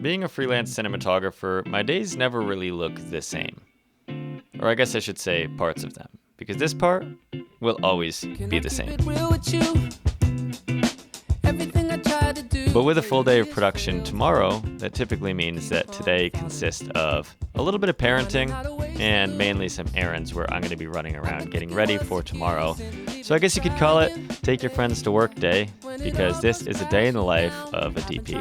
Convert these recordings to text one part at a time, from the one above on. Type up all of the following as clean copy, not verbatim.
Being a freelance cinematographer, my days never really look the same. Or I guess I should say parts of them, because this part will always be the same. But with a full day of production tomorrow, that typically means that today consists of a little bit of parenting and mainly some errands where I'm going to be running around getting ready for tomorrow. So I guess you could call it Take Your Friends to Work Day, because this is a day in the life of a DP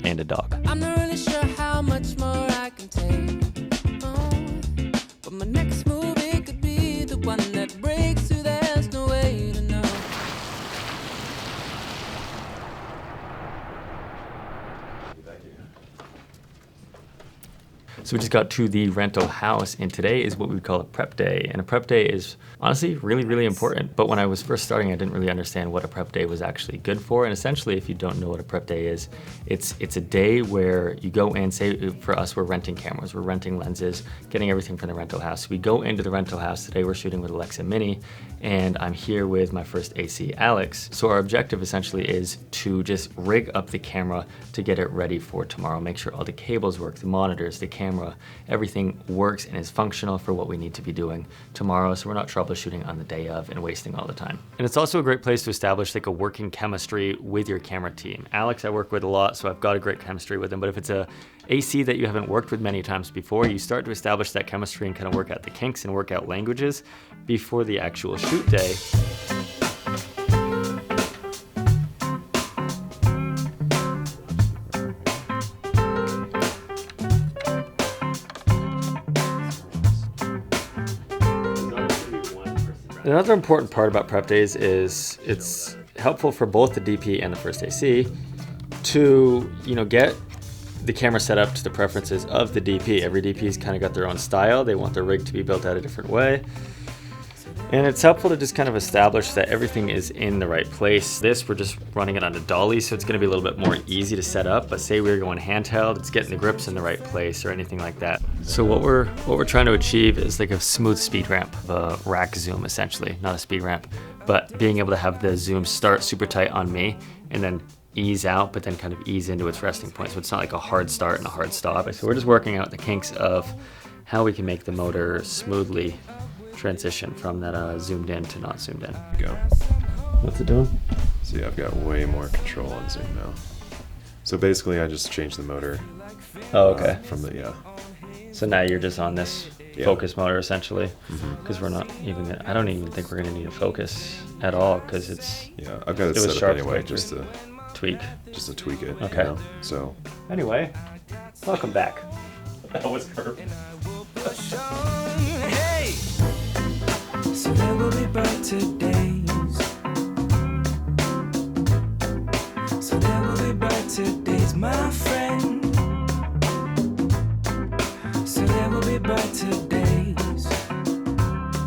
and a dog. I'm not really sure how much more I can take, but my next move, it could be the one that breaks through. There's no way to know. So we just got to the rental house, and today is what we would call a prep day. And a prep day is honestly really, really important. But when I was first starting, I didn't really understand what a prep day was actually good for. And essentially, if you don't know what a prep day is, it's a day where you go in, say for us, we're renting cameras, we're renting lenses, getting everything from the rental house. We go into the rental house. Today we're shooting with Alexa Mini, and I'm here with my first AC, Alex. So our objective essentially is to just rig up the camera to get it ready for tomorrow. Make sure all the cables work, the monitors, the camera, everything works and is functional for what we need to be doing tomorrow, so we're not troubleshooting on the day of and wasting all the time. And it's also a great place to establish like a working chemistry with your camera team. Alex I work with a lot, so I've got a great chemistry with him, but if it's a AC that you haven't worked with many times before, you start to establish that chemistry and kind of work out the kinks and work out languages before the actual shoot day. Another important part about prep days is it's helpful for both the DP and the first AC to, get the camera set up to the preferences of the DP. Every DP's kind of got their own style. They want their rig to be built out a different way. And it's helpful to just kind of establish that everything is in the right place. We're just running it on a dolly, so it's going to be a little bit more easy to set up. But say we're going handheld, it's getting the grips in the right place or anything like that. So what we're trying to achieve is like a smooth speed ramp, a rack zoom essentially, not a speed ramp, but being able to have the zoom start super tight on me and then ease out, but then kind of ease into its resting point. So it's not like a hard start and a hard stop. So we're just working out the kinks of how we can make the motor smoothly transition from that zoomed in to not zoomed in. Go. What's it doing? See, I've got way more control on zoom now. So basically I just changed the motor. Oh, okay. From the, yeah. So now you're just on this focus motor essentially, because we're not even, I don't even think we're going to need a focus at all, because it's, yeah, I've got it set up anyway just to tweak it. Okay. So anyway, welcome back. That was perfect. Hey, so there will be brighter days. So there will be brighter days, my friend. So there will be brighter days.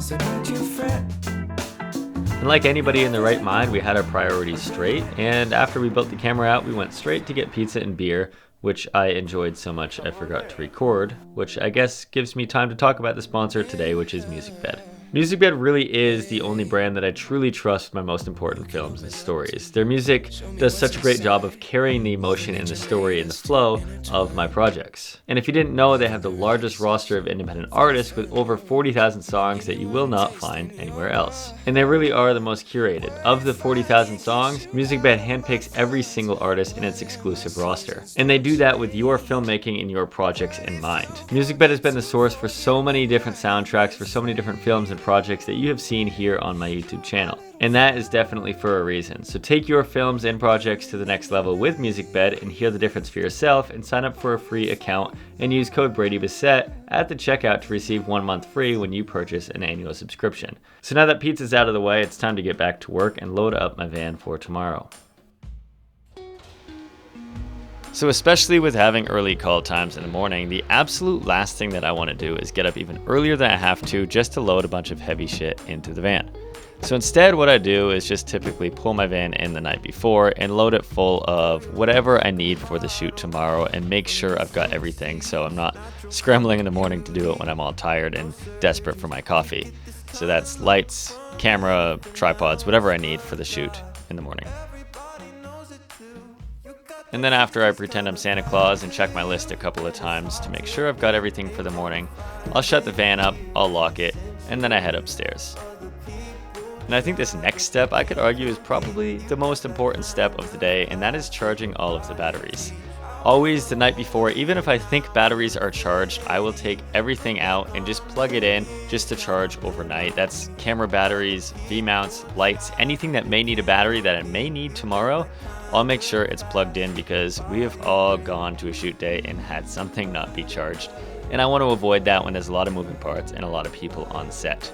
So don't you fret. And like anybody in the right mind, we had our priorities straight, and after we built the camera out, we went straight to get pizza and beer, which I enjoyed so much I forgot to record, which I guess gives me time to talk about the sponsor today, which is MusicBed. MusicBed really is the only brand that I truly trust with my most important films and stories. Their music does such a great job of carrying the emotion and the story and the flow of my projects. And if you didn't know, they have the largest roster of independent artists with over 40,000 songs that you will not find anywhere else. And they really are the most curated. Of the 40,000 songs, MusicBed handpicks every single artist in its exclusive roster. And they do that with your filmmaking and your projects in mind. MusicBed has been the source for so many different soundtracks, for so many different films and projects that you have seen here on my YouTube channel. And that is definitely for a reason. So take your films and projects to the next level with MusicBed and hear the difference for yourself, and sign up for a free account and use code BradyBassett at the checkout to receive 1 month free when you purchase an annual subscription. So now that pizza's out of the way, it's time to get back to work and load up my van for tomorrow. So especially with having early call times in the morning, the absolute last thing that I want to do is get up even earlier than I have to just to load a bunch of heavy shit into the van. So instead what I do is just typically pull my van in the night before and load it full of whatever I need for the shoot tomorrow, and make sure I've got everything so I'm not scrambling in the morning to do it when I'm all tired and desperate for my coffee. So that's lights, camera, tripods, whatever I need for the shoot in the morning. And then after I pretend I'm Santa Claus and check my list a couple of times to make sure I've got everything for the morning, I'll shut the van up, I'll lock it, and then I head upstairs. And I think this next step I could argue is probably the most important step of the day, and that is charging all of the batteries. Always the night before, even if I think batteries are charged, I will take everything out and just plug it in just to charge overnight. That's camera batteries, V-mounts, lights, anything that may need a battery that I may need tomorrow. I'll make sure it's plugged in because we have all gone to a shoot day and had something not be charged. And I want to avoid that when there's a lot of moving parts and a lot of people on set.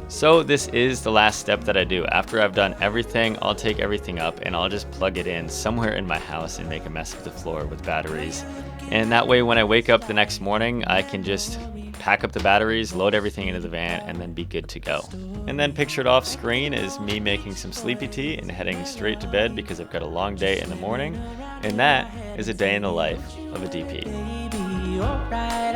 So this is the last step that I do. After I've done everything, I'll take everything up and I'll just plug it in somewhere in my house and make a mess of the floor with batteries. And that way when I wake up the next morning, I can just pack up the batteries, load everything into the van, and then be good to go. And then pictured off screen is me making some sleepy tea and heading straight to bed because I've got a long day in the morning. And that is a day in the life of a DP. Baby, alright,